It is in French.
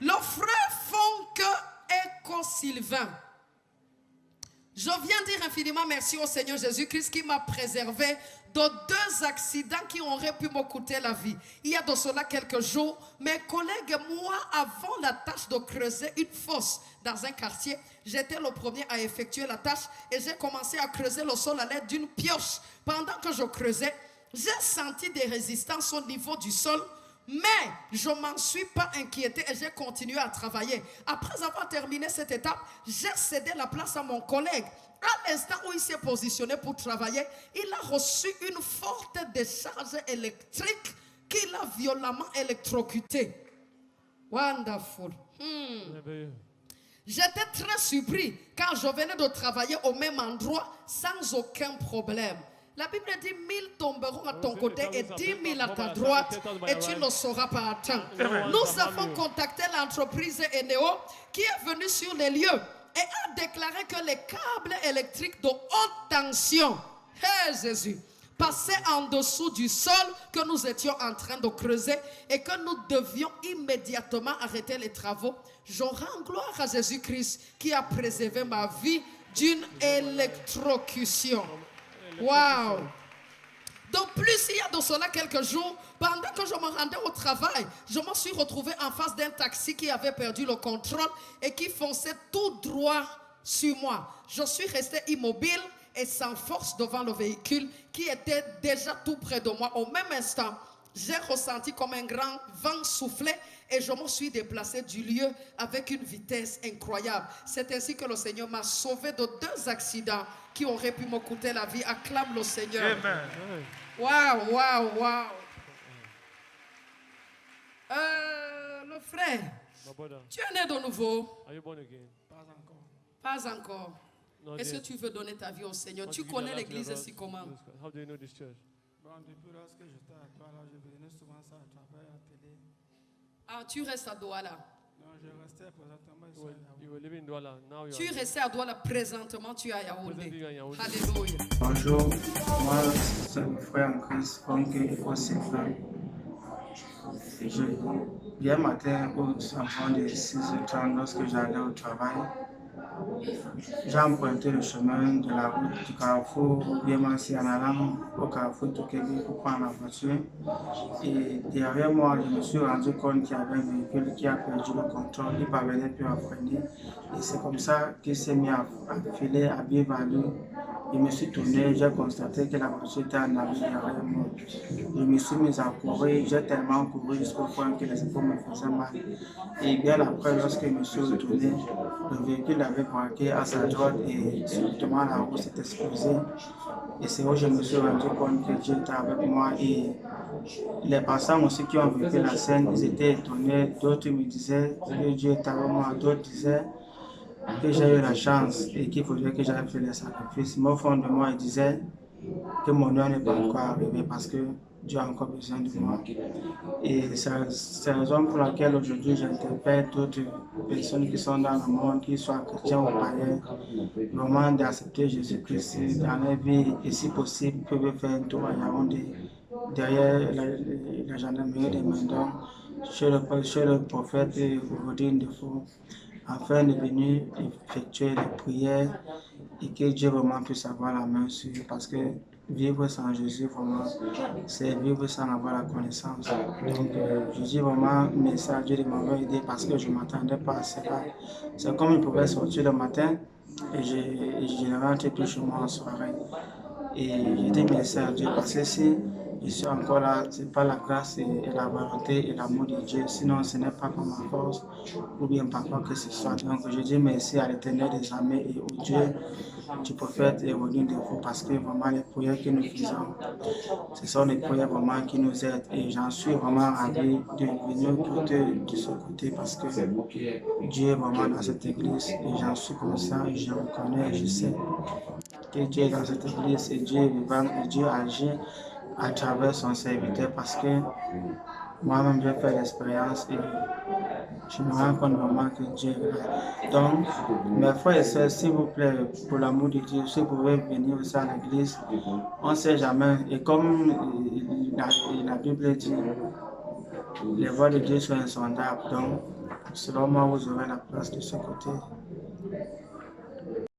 Le frère Fonke Eko Sylvain. Je viens dire infiniment merci au Seigneur Jésus-Christ qui m'a préservé de 2 accidents qui auraient pu me coûter la vie. Il y a de cela quelques jours, mes collègues et moi avons la tâche de creuser une fosse dans un quartier. J'étais le premier à effectuer la tâche et j'ai commencé à creuser le sol à l'aide d'une pioche. Pendant que je creusais, j'ai senti des résistances au niveau du sol. Mais je ne m'en suis pas inquiété et j'ai continué à travailler. Après avoir terminé cette étape, j'ai cédé la place à mon collègue. À l'instant où il s'est positionné pour travailler, il a reçu une forte décharge électrique qui l'a violemment électrocuté. Wonderful. J'étais très surpris car je venais de travailler au même endroit sans aucun problème. La Bible dit 1000 tomberont à ton côté et 10 000 à ta droite et tu ne sauras pas atteindre. Nous avons contacté l'entreprise Eneo qui est venue sur les lieux et a déclaré que les câbles électriques de haute tension, Jésus, passaient en dessous du sol que nous étions en train de creuser et que nous devions immédiatement arrêter les travaux. Je rends gloire à Jésus-Christ qui a préservé ma vie d'une électrocution. Wow! Donc plus il y a de cela quelques jours, pendant que je me rendais au travail, je me suis retrouvé en face d'un taxi qui avait perdu le contrôle et qui fonçait tout droit sur moi. Je suis resté immobile et sans force devant le véhicule qui était déjà tout près de moi. Au même instant, j'ai ressenti comme un grand vent souffler et je me suis déplacé du lieu avec une vitesse incroyable. C'est ainsi que le Seigneur m'a sauvé de 2 accidents qui auraient pu me coûter la vie. Acclame le Seigneur. Amen. Waouh, waouh, waouh. Le frère, tu es né de nouveau? Are you born again? Pas encore. Not Est-ce que yet. tu veux donner ta vie au Seigneur? Want Tu to give your connais life to the l'église Lord ici comment? Jesus Christ. How do you know this church? Bon, depuis lorsque j'étais à toi, là, je venais souvent ça à travers la télé. Ah, tu restes à Douala. Non, je restais présentement ici You à were, Yaoundé. you were living in Douala. Now you Tu are restes à Douala présentement, tu es à Presently Yaoundé. you are in Yaoundé. Alléluia. Bonjour, moi c'est mon frère en Christ, Fonke Eko Sylvain. Je hier matin aux environs de 6h30 lorsque j'allais au travail, j'ai emprunté le chemin de la route du carrefour Biémansi en allant au carrefour Tokebi pour prendre la voiture. Et derrière moi, je me suis rendu compte qu'il y avait un véhicule qui a perdu le contrôle, il ne parvenait plus à freiner. Et c'est comme ça qu'il s'est mis à filer à bien valu. Je me suis tourné, j'ai constaté que la voiture était en arrêt derrière moi. Je me suis mis à courir, j'ai tellement couru jusqu'au point que les épaules me faisaient mal. Et bien après, lorsque je me suis retourné, le véhicule avait braqué à sa droite et subitement la roue s'est explosée. Et c'est où je me suis rendu compte que Dieu était avec moi. Et les passants aussi qui ont vécu la scène, ils étaient étonnés. D'autres me disaient que Dieu était avec moi, d'autres disaient que j'ai eu la chance et qu'il faudrait que j'aille faire les sacrifices. Mais au fond de moi, il disait que mon heure n'est pas encore arrivée parce que Dieu a encore besoin de moi. Et c'est la raison pour laquelle aujourd'hui j'interpelle d'autres personnes qui sont dans le monde, qu'ils soient chrétiens ou païens, vraiment d'accepter Jésus-Christ dans leur vie et si possible peuvent faire un tour à Yaoundé, derrière la gendarmerie de Mandon, chez le prophète Rodin Defo, afin de venir effectuer les prières et que Dieu vraiment puisse avoir la main sur eux parce que vivre sans Jésus, vraiment, c'est vivre sans avoir la connaissance. Donc, je dis vraiment, merci à Dieu de m'avoir aidé parce que je ne m'attendais pas à cela. C'est comme il pouvait sortir le matin et je ne rentrais plus chez moi en soirée. Et je dis merci à Dieu parce que si je suis encore là, ce n'est pas la grâce et la volonté et l'amour de Dieu. Sinon, ce n'est pas par ma force ou bien par quoi que ce soit. Donc, je dis merci à l'Éternel des armées et au Dieu du prophète et au Dieu de vous parce que vraiment les prières que nous faisons, ce sont des prières vraiment qui nous aident. Et j'en suis vraiment ravi de venir de ce côté parce que Dieu est vraiment dans cette église et j'en suis conscient et je reconnais et je sais que Dieu est dans cette église et Dieu est vivant et Dieu agit à travers son serviteur parce que moi-même j'ai fait l'expérience et je me rends compte vraiment que Dieu est là. Donc, mes frères et sœurs, s'il vous plaît, pour l'amour de Dieu, si vous pouvez venir aussi à l'église, on ne sait jamais. Et comme la Bible dit, les voies de Dieu sont insondables. Donc, Selon moi, vous aurez la place de ce côté.